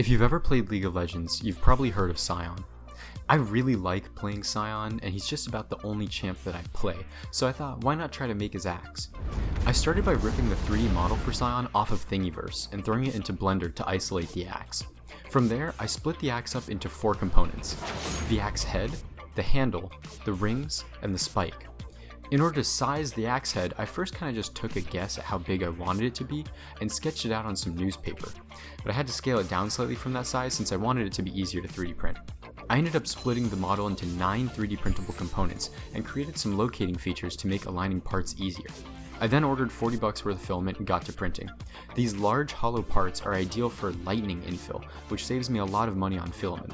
If you've ever played League of Legends, you've probably heard of Sion. I really like playing Sion, and he's just about the only champ that I play, so I thought, why not try to make his axe? I started by ripping the 3D model for Sion off of Thingiverse and throwing it into Blender to isolate the axe. From there, I split the axe up into 4 components: the axe head, the handle, the rings, and the spike. In order to size the axe head, I first kind of just took a guess at how big I wanted it to be and sketched it out on some newspaper, but I had to scale it down slightly from that size since I wanted it to be easier to 3D print. I ended up splitting the model into 9 3D printable components and created some locating features to make aligning parts easier. I then ordered $40 worth of filament and got to printing. These large hollow parts are ideal for lightning infill, which saves me a lot of money on filament.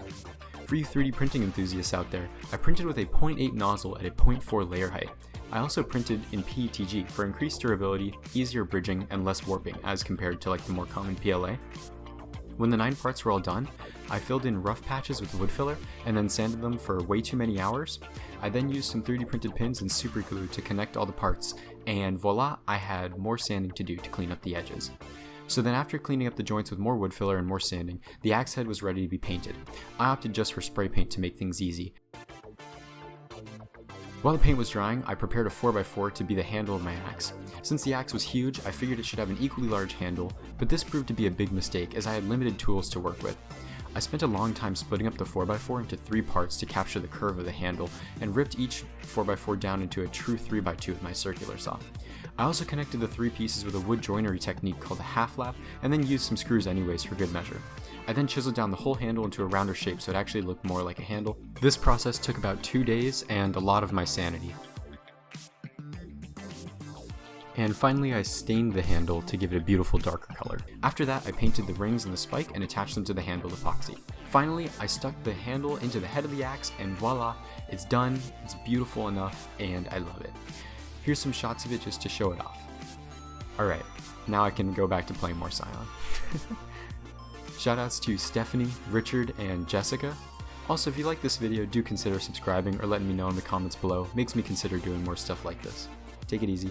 For you 3D printing enthusiasts out there, I printed with a 0.8 nozzle at a 0.4 layer height. I also printed in PETG for increased durability, easier bridging, and less warping as compared to the more common PLA. When the 9 parts were all done, I filled in rough patches with wood filler and then sanded them for way too many hours. I then used some 3D printed pins and super glue to connect all the parts, and voila, I had more sanding to do to clean up the edges. So then after cleaning up the joints with more wood filler and more sanding, the axe head was ready to be painted. I opted just for spray paint to make things easy. While the paint was drying, I prepared a 4x4 to be the handle of my axe. Since the axe was huge, I figured it should have an equally large handle, but this proved to be a big mistake as I had limited tools to work with. I spent a long time splitting up the 4x4 into 3 parts to capture the curve of the handle, and ripped each 4x4 down into a true 3x2 with my circular saw. I also connected the 3 pieces with a wood joinery technique called a half lap, and then used some screws anyways for good measure. I then chiseled down the whole handle into a rounder shape so it actually looked more like a handle. This process took about 2 days and a lot of my sanity. And finally I stained the handle to give it a beautiful darker color. After that I painted the rings and the spike and attached them to the handle epoxy. Finally I stuck the handle into the head of the axe and voila, it's done, it's beautiful enough, and I love it. Here's some shots of it just to show it off. Alright, now I can go back to playing more Sion. Shoutouts to Stephanie, Richard, and Jessica. Also, if you like this video, do consider subscribing or letting me know in the comments below. Makes me consider doing more stuff like this. Take it easy.